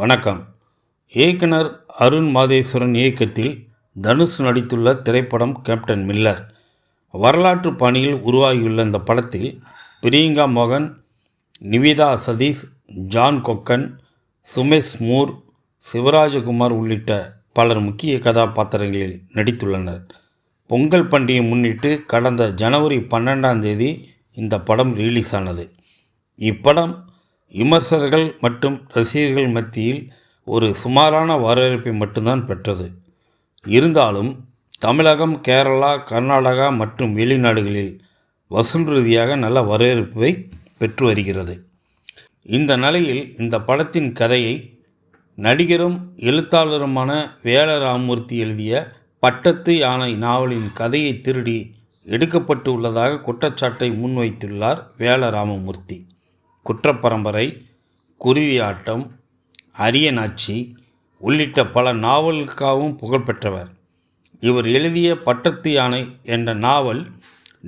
வணக்கம். இயக்குனர் அருண் மாதேஸ்வரன் இயக்கத்தில் தனுஷ் நடித்துள்ள திரைப்படம் கேப்டன் மில்லர். வரலாற்று பாணியில் உருவாகியுள்ள இந்த படத்தில் பிரியங்கா மோகன், நிவிதா சதீஷ், ஜான் கொக்கன், சுமேஷ் மூர், சிவராஜகுமார் உள்ளிட்ட பலர் முக்கிய கதாபாத்திரங்களில் நடித்துள்ளனர். பொங்கல் பண்டிகையை முன்னிட்டு கடந்த ஜனவரி 12 இந்த படம் ரிலீஸ் ஆனது. இப்படம் விமர்சகர்கள் மற்றும் ரசிகர்கள் மத்தியில் ஒரு சுமாரான வரவேற்பை மட்டும்தான் பெற்றது. இருந்தாலும் தமிழகம், கேரளா, கர்நாடகா மற்றும் வெளிநாடுகளில் வசூல் ரீதியாக நல்ல வரவேற்பை பெற்று வருகிறது. இந்த நிலையில் இந்த படத்தின் கதையை நடிகரும் எழுத்தாளருமான வேல ராமமூர்த்தி எழுதிய பட்டத்து யானை நாவலின் கதையை திருடி எடுக்கப்பட்டு உள்ளதாக குற்றச்சாட்டை முன்வைத்துள்ளார் வேல ராமமூர்த்தி. குற்றப்பரம்பரை, குருவி ஆட்டம், அரியநாச்சி உள்ளிட்ட பல நாவலுக்காகவும் புகழ்பெற்றவர். இவர் எழுதிய பட்டத்து யானை என்ற நாவல்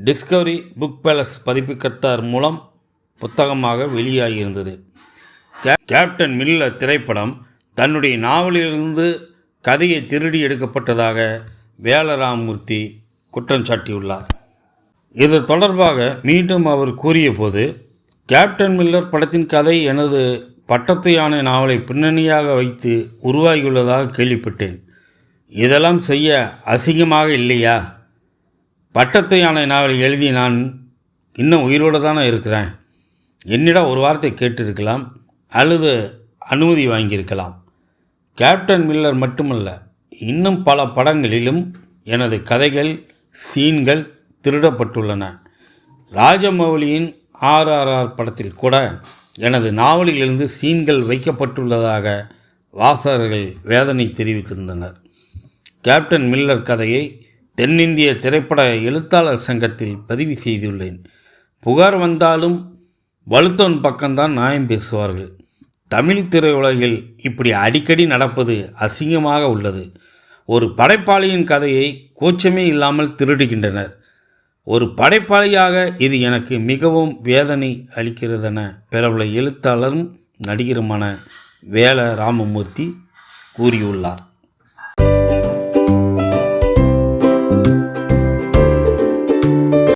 டிஸ்கவரி புக் பேலஸ் பதிப்பகத்தார் மூலம் புத்தகமாக வெளியாகியிருந்தது. கேப்டன் மில்லர் திரைப்படம் தன்னுடைய நாவலிலிருந்து கதையை திருடி எடுக்கப்பட்டதாக வேல ராமமூர்த்தி குற்றம் சாட்டியுள்ளார். இது தொடர்பாக மீண்டும் அவர் கூறிய போது, கேப்டன் மில்லர் படத்தின் கதை எனது பட்டத்து யானை நாவலை பின்னணியாக வைத்து உருவாகியுள்ளதாக கேள்விப்பட்டேன். இதெல்லாம் செய்ய அசிங்கமாக இல்லையா? பட்டத்து யானை நாவலை எழுதி நான் இன்னும் உயிரோடு தானே இருக்கிறேன். என்னிடம் ஒரு வார்த்தை கேட்டிருக்கலாம் அல்லது அனுமதி வாங்கியிருக்கலாம். கேப்டன் மில்லர் மட்டுமல்ல, இன்னும் பல படங்களிலும் எனது கதைகள், சீன்கள் திருடப்பட்டுள்ளன. ராஜமௌலியின் RRR படத்தில் கூட எனது நாவலிலிருந்து சீன்கள் வைக்கப்பட்டுள்ளதாக வாசகர்கள் வேதனை தெரிவித்திருந்தனர். கேப்டன் மில்லர் கதையை தென்னிந்திய திரைப்பட எழுத்தாளர் சங்கத்தில் பதிவு செய்துள்ளேன். புகார் வந்தாலும் வலுத்தவன் பக்கம்தான் நியாயம் பேசுவார்கள். தமிழ் திரையுலகில் இப்படி அடிக்கடி நடப்பது அசிங்கமாக உள்ளது. ஒரு படைப்பாளியின் கதையை கூச்சமே இல்லாமல் திருடுகின்றனர். ஒரு படைப்பாளியாக இது எனக்கு மிகவும் வேதனை அளிக்கிறதென பிரபல எழுத்தாளரும் நடிகருமான வேல ராமமூர்த்தி கூறியுள்ளார்.